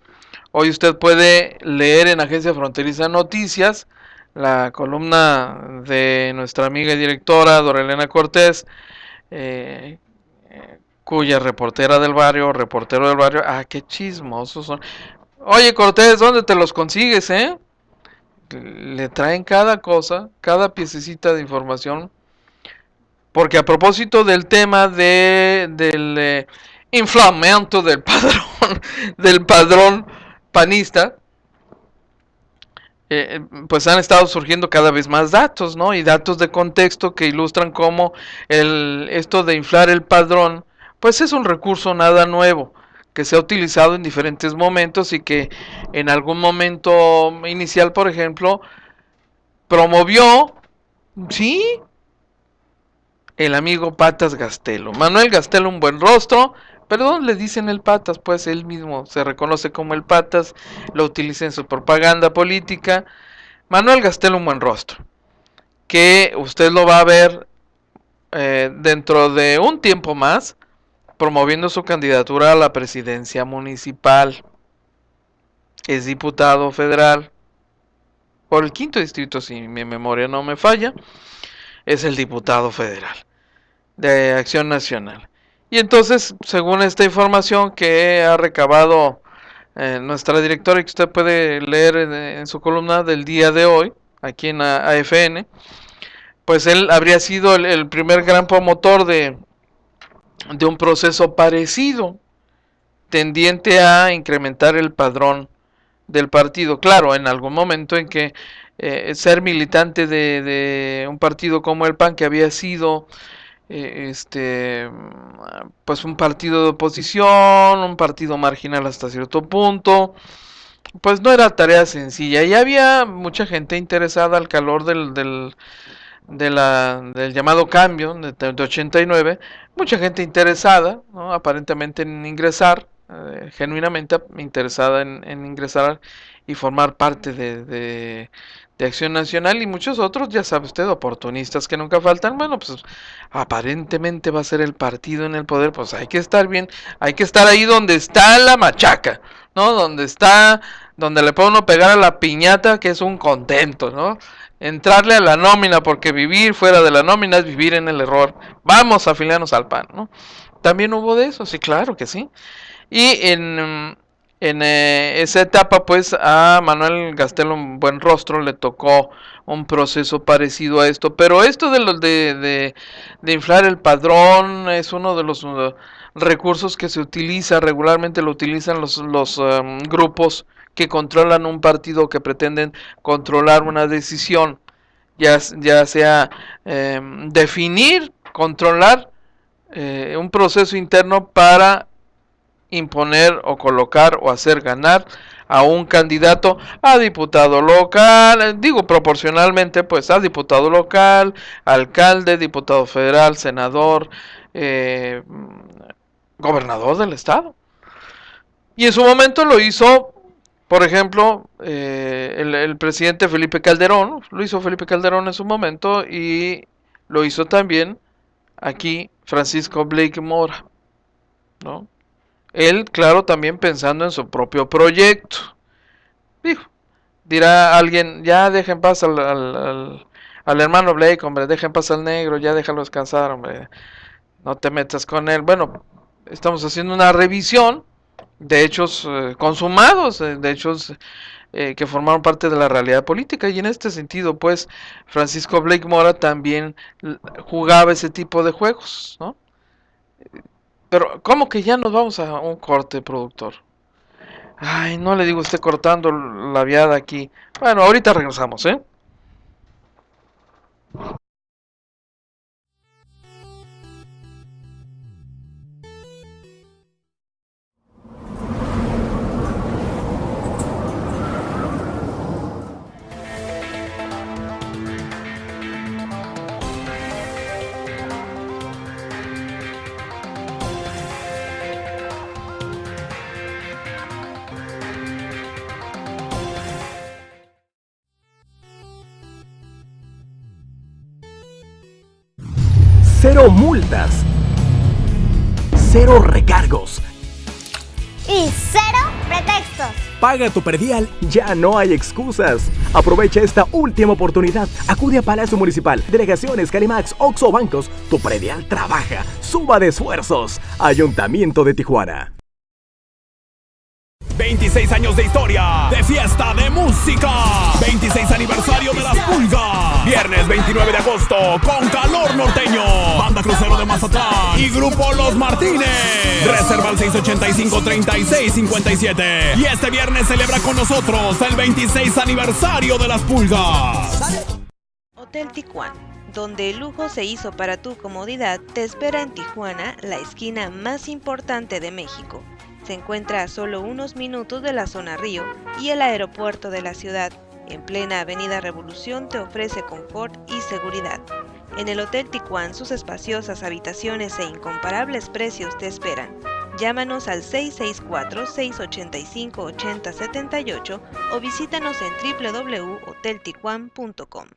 [SPEAKER 1] hoy usted puede leer en Agencia Fronteriza Noticias la columna de nuestra amiga y directora Dorelena Cortés, cuya reportero del barrio, qué chismosos son. Oye Cortés, ¿dónde te los consigues, Le traen cada cosa, cada piececita de información. Porque a propósito del tema del inflamamiento del padrón panista, pues han estado surgiendo cada vez más datos, ¿no? Y datos de contexto que ilustran cómo esto de inflar el padrón, pues es un recurso nada nuevo, que se ha utilizado en diferentes momentos y que en algún momento inicial, por ejemplo, promovió, sí, el amigo Patas Gastelo. Manuel Gastelo, un buen rostro, perdón, le dicen el Patas, pues él mismo se reconoce como el Patas, lo utiliza en su propaganda política. Manuel Gastelo, un buen rostro, que usted lo va a ver dentro de un tiempo más, promoviendo su candidatura a la presidencia municipal. Es diputado federal por el 5º distrito, si mi memoria no me falla, es el diputado federal de Acción Nacional. Y entonces, según esta información que ha recabado nuestra directora y que usted puede leer en su columna del día de hoy, aquí en AFN, pues él habría sido el primer gran promotor de un proceso parecido, tendiente a incrementar el padrón del partido. Claro, en algún momento en que ser militante de un partido como el PAN, que había sido pues un partido de oposición, un partido marginal hasta cierto punto, pues no era tarea sencilla, y había mucha gente interesada al calor del llamado cambio de 89, mucha gente interesada, ¿no? Aparentemente en ingresar, genuinamente interesada en ingresar y formar parte de Acción Nacional, y muchos otros, ya sabe usted, oportunistas que nunca faltan. Bueno, pues aparentemente va a ser el partido en el poder, pues hay que estar bien, hay que estar ahí donde está la machaca, ¿no? Donde le puede uno pegar a la piñata, que es un contento, ¿no? Entrarle a la nómina, porque vivir fuera de la nómina es vivir en el error. Vamos a afiliarnos al PAN, ¿no? También hubo de eso, sí, claro que sí. Y en esa etapa, pues a Manuel Gastelo, un buen rostro, le tocó un proceso parecido a esto. Pero esto de inflar el padrón es uno de los recursos que se utiliza regularmente, lo utilizan los grupos que controlan un partido, que pretenden controlar una decisión, ya sea definir, controlar un proceso interno para imponer o colocar o hacer ganar a un candidato a diputado local, digo proporcionalmente pues a diputado local, alcalde, diputado federal, senador, gobernador del estado. Y en su momento lo hizo, por ejemplo, el presidente Felipe Calderón, lo hizo Felipe Calderón en su momento, y lo hizo también aquí Francisco Blake Mora, ¿no? Él, claro, también pensando en su propio proyecto. Dijo, dirá alguien, ya dejen paz al hermano Blake, hombre, dejen paz al negro, ya déjalo descansar, hombre, no te metas con él. Bueno, estamos haciendo una revisión de hechos consumados, de hechos que formaron parte de la realidad política, y en este sentido, pues, Francisco Blake Mora también jugaba ese tipo de juegos, ¿no? Pero, ¿cómo que ya nos vamos a un corte, productor? Ay, no le digo, esté cortando la viada aquí. Bueno, ahorita regresamos, ¿eh?
[SPEAKER 4] cero multas, cero recargos
[SPEAKER 5] y cero pretextos.
[SPEAKER 3] Paga tu predial.
[SPEAKER 4] Ya no hay excusas. Aprovecha esta última oportunidad. Acude a Palacio Municipal, Delegaciones, Calimax, Oxxo, bancos. Tu predial trabaja. Suma de esfuerzos. Ayuntamiento de Tijuana.
[SPEAKER 3] 26 años de historia, de fiesta, de música. 26 aniversario de Las Pulgas. Viernes 29 de agosto, con Calor Norteño, Banda Crucero de Mazatlán y Grupo Los Martínez. Reserva al 685-3657. Y este viernes celebra con nosotros el 26 aniversario de Las Pulgas.
[SPEAKER 6] Hotel Tijuana, donde el lujo se hizo para tu comodidad, te espera en Tijuana, la esquina más importante de México. Se encuentra a solo unos minutos de la zona Río y el aeropuerto de la ciudad. En plena Avenida Revolución te ofrece confort y seguridad. En el Hotel Tijuana, sus espaciosas habitaciones e incomparables precios te esperan. Llámanos al 664-685-8078 o visítanos en www.hoteltijuan.com.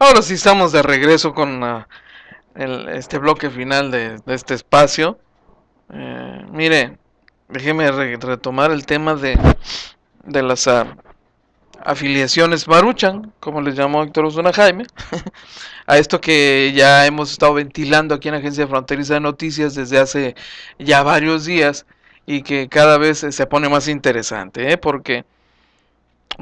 [SPEAKER 1] Ahora sí estamos de regreso con este bloque final de este espacio. Mire, déjeme retomar el tema de las afiliaciones Maruchan, como les llamó Héctor Osuna Jaime, a esto que ya hemos estado ventilando aquí en la Agencia Fronteriza de Noticias desde hace ya varios días y que cada vez se pone más interesante, porque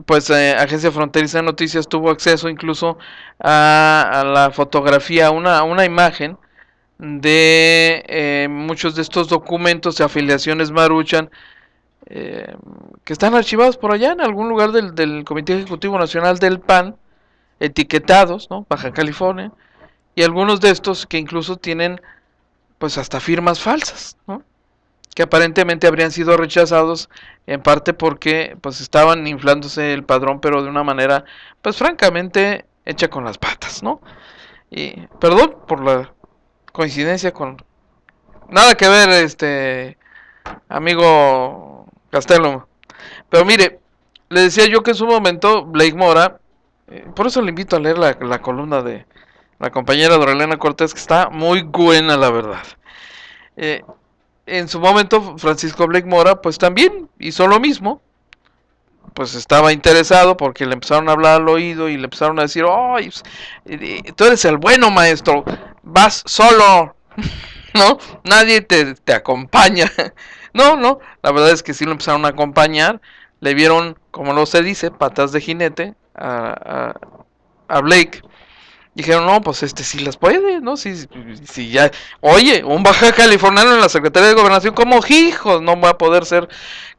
[SPEAKER 1] pues Agencia Fronteriza de Noticias tuvo acceso incluso a la fotografía, una imagen de muchos de estos documentos de afiliaciones Maruchan que están archivados por allá en algún lugar del Comité Ejecutivo Nacional del PAN, etiquetados, ¿no? Baja California, y algunos de estos que incluso tienen pues hasta firmas falsas, ¿no? Que aparentemente habrían sido rechazados en parte porque pues estaban inflándose el padrón, pero de una manera pues francamente hecha con las patas, ¿no? Y perdón por la coincidencia con nada que ver, amigo Castelo, pero mire, le decía yo que en su momento Blake Mora, por eso le invito a leer la columna de la compañera Dorelena Cortés, que está muy buena, la verdad. En su momento Francisco Blake Mora pues también hizo lo mismo, pues estaba interesado porque le empezaron a hablar al oído y le empezaron a decir, oh, tú eres el bueno, maestro, vas solo, ¿no? Nadie te acompaña. No, la verdad es que sí lo empezaron a acompañar, le vieron, como no se dice, patas de jinete a Blake. Dijeron, no, pues sí las puede, ¿no? Si ya, oye, un baja californiano en la Secretaría de Gobernación, como hijos, no va a poder ser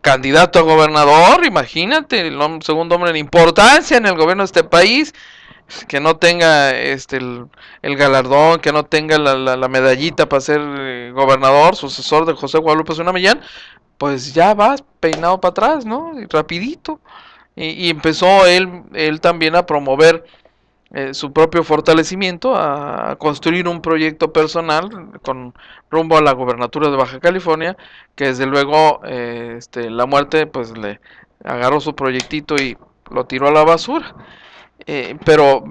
[SPEAKER 1] candidato a gobernador, imagínate, el segundo hombre en importancia en el gobierno de este país, que no tenga el galardón, que no tenga la medallita para ser gobernador, sucesor de José Guadalupe Zuna Millán, pues ya vas peinado para atrás, ¿no? Y rapidito. Y empezó él también a promover su propio fortalecimiento, a construir un proyecto personal con rumbo a la gobernatura de Baja California, que desde luego la muerte pues le agarró su proyectito y lo tiró a la basura, pero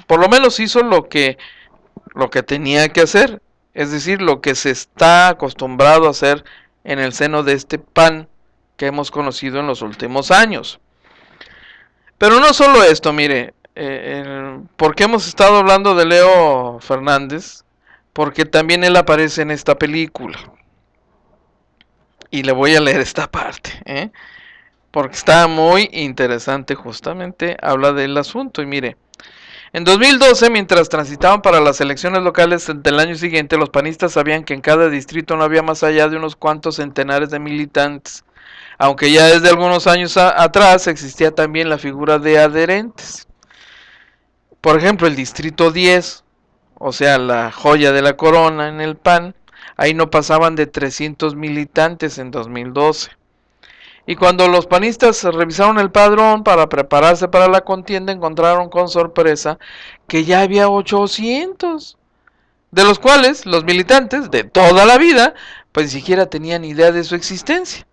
[SPEAKER 1] por lo menos hizo lo que tenía que hacer, es decir, lo que se está acostumbrado a hacer en el seno de este PAN que hemos conocido en los últimos años. Pero no solo esto, mire, ¿por qué hemos estado hablando de Leo Fernández? Porque también él aparece en esta película. Y le voy a leer esta parte, porque está muy interesante, justamente habla del asunto. Y mire, en 2012, mientras transitaban para las elecciones locales del año siguiente, los panistas sabían que en cada distrito no había más allá de unos cuantos centenares de militantes, aunque ya desde algunos años atrás existía también la figura de adherentes. Por ejemplo, el distrito 10, o sea, la joya de la corona en el PAN, ahí no pasaban de 300 militantes en 2012. Y cuando los panistas revisaron el padrón para prepararse para la contienda, encontraron con sorpresa que ya había 800, de los cuales los militantes de toda la vida pues ni siquiera tenían idea de su existencia.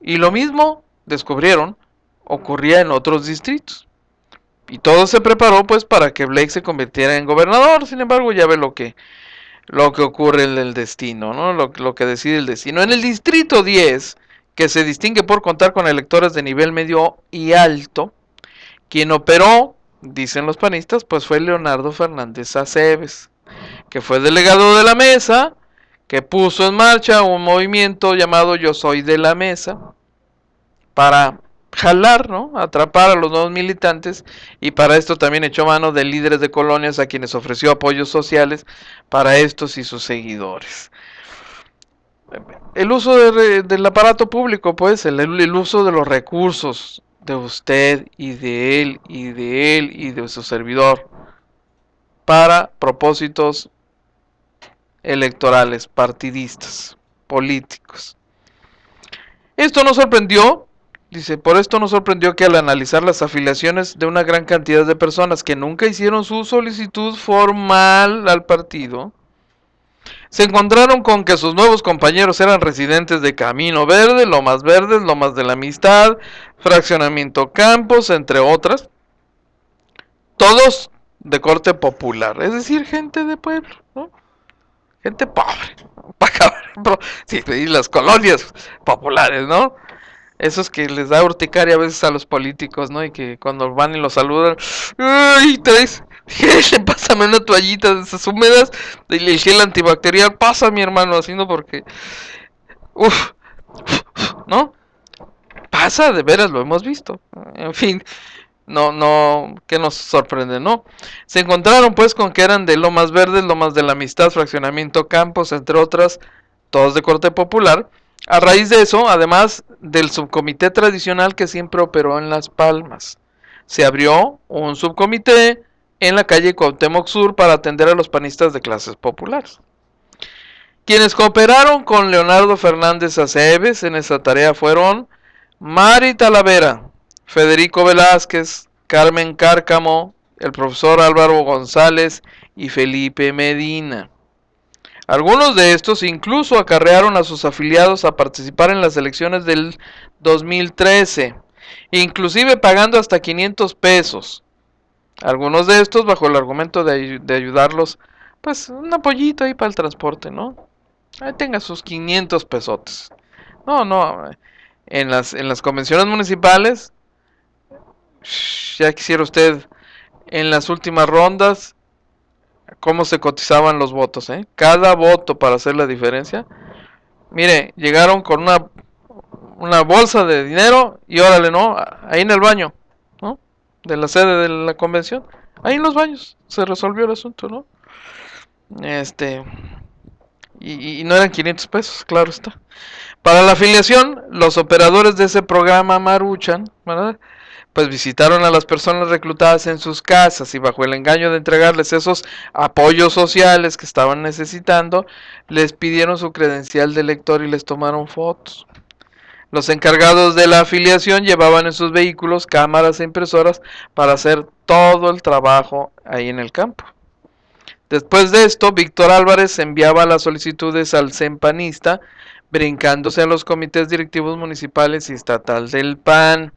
[SPEAKER 1] Y lo mismo descubrieron ocurría en otros distritos. Y todo se preparó pues para que Blake se convirtiera en gobernador. Sin embargo, ya ve lo que ocurre en el destino, ¿no? Lo que decide el destino. En el distrito 10, que se distingue por contar con electores de nivel medio y alto, quien operó, dicen los panistas, pues fue Leonardo Fernández Aceves, que fue delegado de la mesa, que puso en marcha un movimiento llamado Yo Soy de la Mesa, para jalar, ¿no? Atrapar a los nuevos militantes, y para esto también echó mano de líderes de colonias a quienes ofreció apoyos sociales para estos y sus seguidores. El uso del aparato público, pues, el uso de los recursos de usted y de él y de él y de su servidor para propósitos electorales, partidistas, políticos. Esto nos sorprendió. Dice, por esto nos sorprendió que al analizar las afiliaciones de una gran cantidad de personas que nunca hicieron su solicitud formal al partido, se encontraron con que sus nuevos compañeros eran residentes de Camino Verde, Lomas Verdes, Lomas de la Amistad, Fraccionamiento Campos, entre otras, todos de corte popular, es decir, gente de pueblo, ¿no? Gente pobre, sí, y las colonias populares, ¿no? Esos que les da urticaria a veces a los políticos, ¿no? Y que cuando van y los saludan, ¡ay, traes! Pásame una toallita de esas húmedas, el gel antibacterial, pasa mi hermano, haciendo porque, ¿no? Pasa, de veras, lo hemos visto. En fin, no, que nos sorprende, ¿no? Se encontraron pues con que eran de Lomas Verdes, Lomas de la Amistad, Fraccionamiento Campos, entre otras, todos de corte popular. A raíz de eso, además del subcomité tradicional que siempre operó en Las Palmas, se abrió un subcomité en la calle Cuauhtémoc Sur para atender a los panistas de clases populares. Quienes cooperaron con Leonardo Fernández Aceves en esa tarea fueron Mari Talavera, Federico Velázquez, Carmen Cárcamo, el profesor Álvaro González y Felipe Medina. Algunos de estos incluso acarrearon a sus afiliados a participar en las elecciones del 2013, inclusive pagando hasta 500 pesos. Algunos de estos bajo el argumento de ayudarlos, pues un apoyito ahí para el transporte, ¿no? Ahí tenga sus 500 pesotes. No, en las convenciones municipales, ya quisiera usted, en las últimas rondas, cómo se cotizaban los votos, ¿eh? Cada voto para hacer la diferencia. Mire, llegaron con una bolsa de dinero y órale, ¿no? Ahí en el baño, ¿no? De la sede de la convención. Ahí en los baños se resolvió el asunto, ¿no? Y no eran 500 pesos, claro está. Para la afiliación, los operadores de ese programa Maruchan, ¿verdad?, pues visitaron a las personas reclutadas en sus casas y bajo el engaño de entregarles esos apoyos sociales que estaban necesitando, les pidieron su credencial de elector y les tomaron fotos. Los encargados de la afiliación llevaban en sus vehículos cámaras e impresoras para hacer todo el trabajo ahí en el campo. Después de esto, Víctor Álvarez enviaba las solicitudes al CEN-panista, brincándose a los comités directivos municipales y estatal del PAN.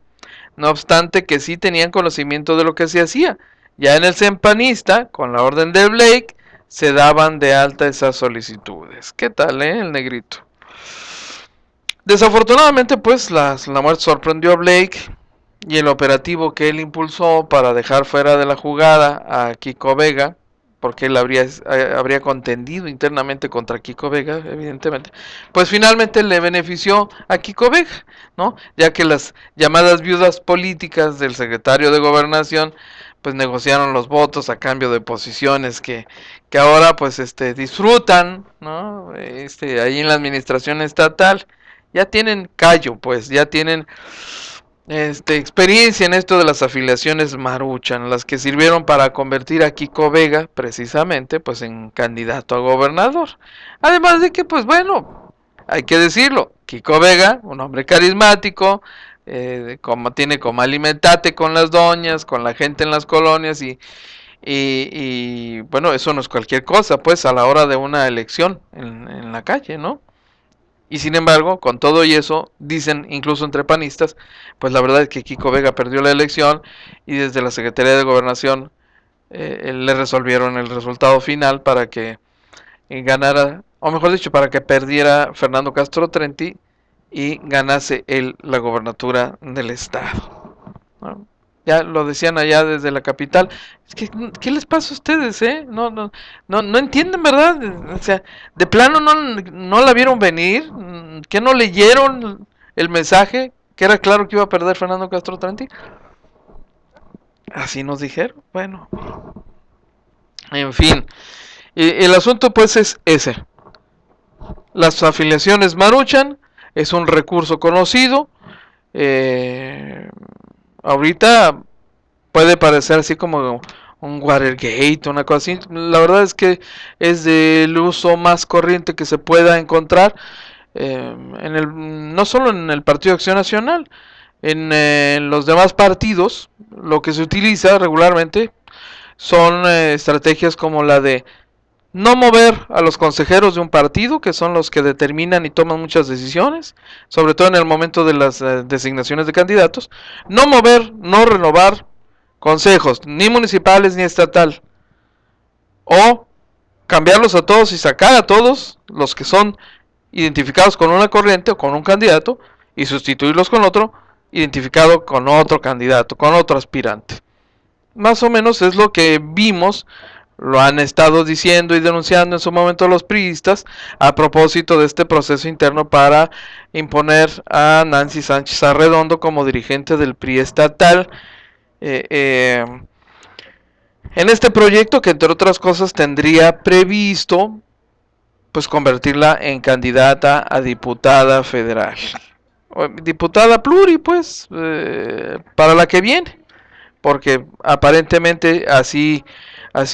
[SPEAKER 1] No obstante que sí tenían conocimiento de lo que se hacía. Ya en el CEN-panista, con la orden de Blake, se daban de alta esas solicitudes. ¿Qué tal, el negrito? Desafortunadamente, pues la muerte sorprendió a Blake y el operativo que él impulsó para dejar fuera de la jugada a Kiko Vega, porque él habría contendido internamente contra Kiko Vega, evidentemente, pues finalmente le benefició a Kiko Vega, ¿no? Ya que las llamadas viudas políticas del secretario de Gobernación pues negociaron los votos a cambio de posiciones que ahora pues disfrutan, ¿no? Ahí en la administración estatal ya tienen callo, pues ya tienen experiencia en esto de las afiliaciones maruchan, las que sirvieron para convertir a Kiko Vega precisamente pues en candidato a gobernador. Además de que pues bueno, hay que decirlo, Kiko Vega, un hombre carismático, como tiene como alimentate con las doñas, con la gente en las colonias y bueno, eso no es cualquier cosa pues a la hora de una elección en la calle, ¿no? Y sin embargo, con todo y eso, dicen incluso entre panistas, pues la verdad es que Kiko Vega perdió la elección y desde la Secretaría de Gobernación le resolvieron el resultado final para que ganara, o mejor dicho, para que perdiera Fernando Castro Trenti y ganase él la gobernatura del estado, ¿no? Ya lo decían allá desde la capital. Es que, ¿qué les pasa a ustedes, No entienden, ¿verdad? O sea, de plano no la vieron venir. ¿Que no leyeron el mensaje? Que era claro que iba a perder Fernando Castro Trenti. Así nos dijeron. Bueno, en fin. El asunto pues es ese. Las afiliaciones maruchan. Es un recurso conocido. Ahorita puede parecer así como un Watergate, una cosa así. La verdad es que es del uso más corriente que se pueda encontrar no solo en el Partido Acción Nacional, en los demás partidos. Lo que se utiliza regularmente son estrategias como la de no mover a los consejeros de un partido, que son los que determinan y toman muchas decisiones, sobre todo en el momento de las designaciones de candidatos. No mover, no renovar consejos, ni municipales ni estatal. O cambiarlos a todos y sacar a todos los que son identificados con una corriente o con un candidato y sustituirlos con otro identificado con otro candidato, con otro aspirante. Más o menos es lo que vimos. Lo han estado diciendo y denunciando en su momento los priistas a propósito de este proceso interno para imponer a Nancy Sánchez Arredondo como dirigente del PRI estatal en este proyecto que entre otras cosas tendría previsto pues convertirla en candidata a diputada federal, diputada pluri pues para la que viene, porque aparentemente así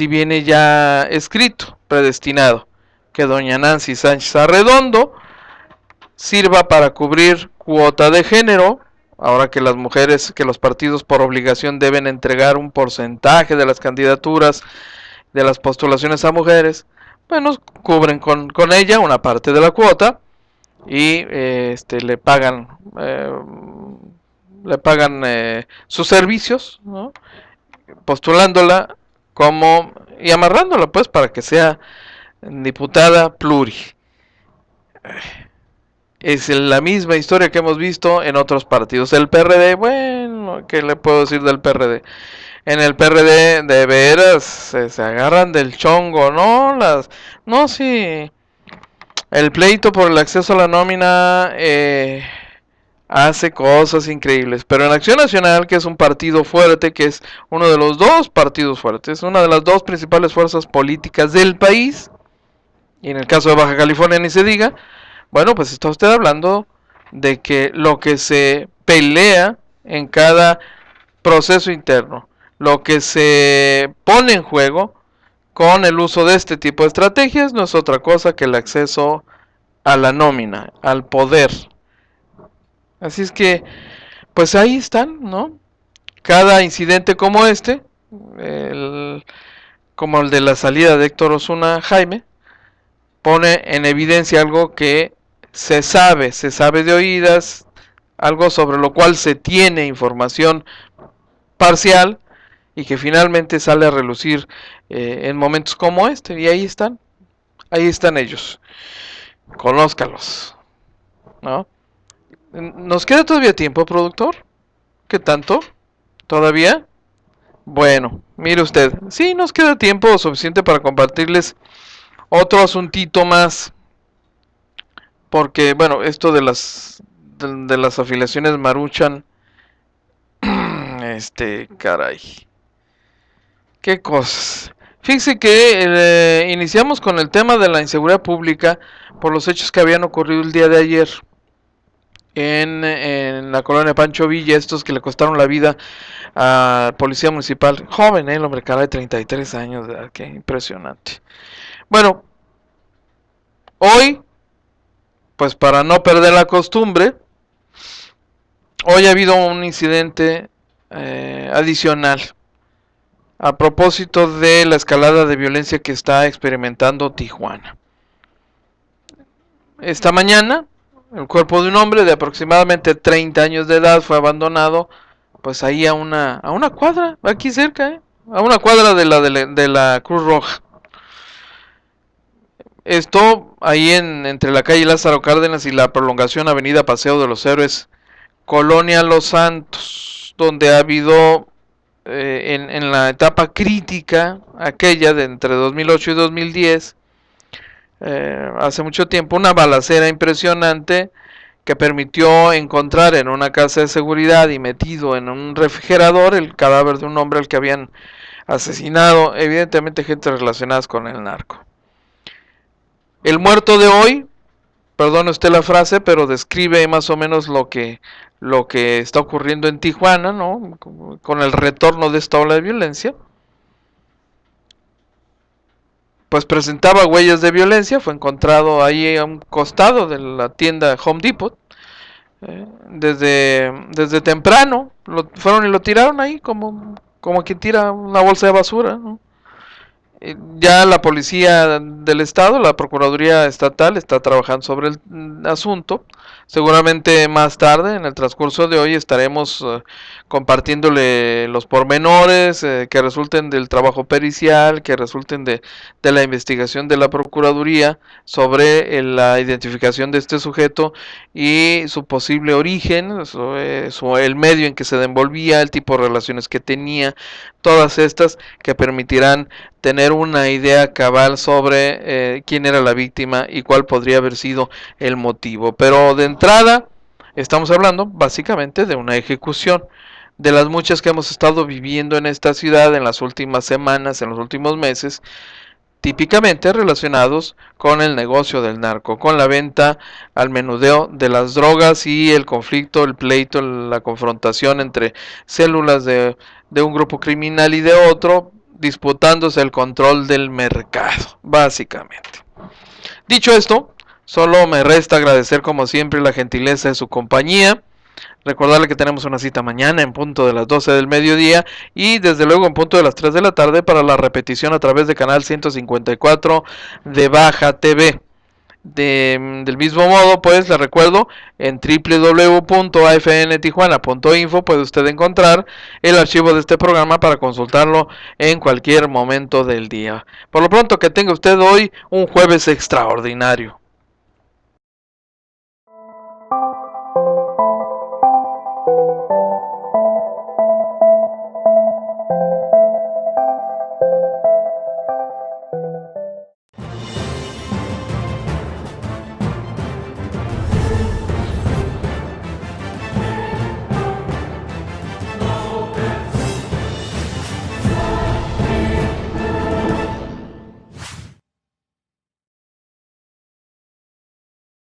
[SPEAKER 1] viene ya escrito, predestinado, que doña Nancy Sánchez Arredondo sirva para cubrir cuota de género, ahora que las mujeres, que los partidos por obligación deben entregar un porcentaje de las candidaturas, de las postulaciones a mujeres, bueno, cubren con ella una parte de la cuota y le pagan sus servicios, ¿no? Postulándola como y amarrándola pues para que sea diputada pluri. Es la misma historia que hemos visto en otros partidos. El PRD, bueno, ¿qué le puedo decir del PRD? En el PRD de veras se agarran del chongo, ¿no? No, sí. El pleito por el acceso a la nómina hace cosas increíbles, pero en Acción Nacional, que es un partido fuerte, que es uno de los dos partidos fuertes, una de las dos principales fuerzas políticas del país, y en el caso de Baja California ni se diga, bueno, pues está usted hablando de que lo que se pelea en cada proceso interno, lo que se pone en juego con el uso de este tipo de estrategias, no es otra cosa que el acceso a la nómina, al poder. Así es que, pues ahí están, ¿no? Cada incidente como este, como el de la salida de Héctor Osuna Jaime, pone en evidencia algo que se sabe de oídas, algo sobre lo cual se tiene información parcial y que finalmente sale a relucir en momentos como este. Y ahí están ellos. Conózcalos, ¿no? ¿Nos queda todavía tiempo, productor? ¿Qué tanto? ¿Todavía? Bueno, mire usted, sí nos queda tiempo suficiente para compartirles otro asuntito más. Porque, bueno, esto de las afiliaciones Maruchan, caray, qué cosas. Fíjense que iniciamos con el tema de la inseguridad pública por los hechos que habían ocurrido el día de ayer en la colonia Pancho Villa, estos que le costaron la vida al policía municipal, joven, el hombre, cara de 33 años de edad, qué impresionante. Bueno, hoy, pues para no perder la costumbre, hoy ha habido un incidente adicional a propósito de la escalada de violencia que está experimentando Tijuana. Esta mañana, el cuerpo de un hombre de aproximadamente 30 años de edad fue abandonado, pues ahí a una cuadra, aquí cerca, a una cuadra de la Cruz Roja. Esto ahí entre la calle Lázaro Cárdenas y la prolongación Avenida Paseo de los Héroes, Colonia Los Santos, donde ha habido en la etapa crítica, aquella de entre 2008 y 2010, hace mucho tiempo, una balacera impresionante que permitió encontrar en una casa de seguridad y metido en un refrigerador el cadáver de un hombre al que habían asesinado, evidentemente gente relacionada con el narco. El muerto de hoy, perdone usted la frase, pero describe más o menos lo que está ocurriendo en Tijuana, ¿no? Con el retorno de esta ola de violencia. Pues presentaba huellas de violencia, fue encontrado ahí a un costado de la tienda Home Depot. Desde temprano fueron y lo tiraron ahí como quien tira una bolsa de basura, ¿no? Ya la policía del estado, la Procuraduría Estatal, está trabajando sobre el asunto. Seguramente más tarde, en el transcurso de hoy, estaremos compartiéndole los pormenores que resulten del trabajo pericial, que resulten de la investigación de la Procuraduría sobre la identificación de este sujeto y su posible origen, el medio en que se desenvolvía, el tipo de relaciones que tenía, todas estas que permitirán tener una idea cabal sobre quién era la víctima y cuál podría haber sido el motivo. Pero de entrada estamos hablando básicamente de una ejecución, de las muchas que hemos estado viviendo en esta ciudad en las últimas semanas, en los últimos meses, típicamente relacionados con el negocio del narco, con la venta al menudeo de las drogas y el conflicto, el pleito, la confrontación entre células de un grupo criminal y de otro, disputándose el control del mercado, básicamente. Dicho esto, solo me resta agradecer como siempre la gentileza de su compañía, recordarle que tenemos una cita mañana en punto de las 12 del mediodía y desde luego en punto de las 3 de la tarde para la repetición a través de canal 154 de Baja TV. Del mismo modo, pues le recuerdo, en www.afntijuana.info puede usted encontrar el archivo de este programa para consultarlo en cualquier momento del día. Por lo pronto, que tenga usted hoy un jueves extraordinario.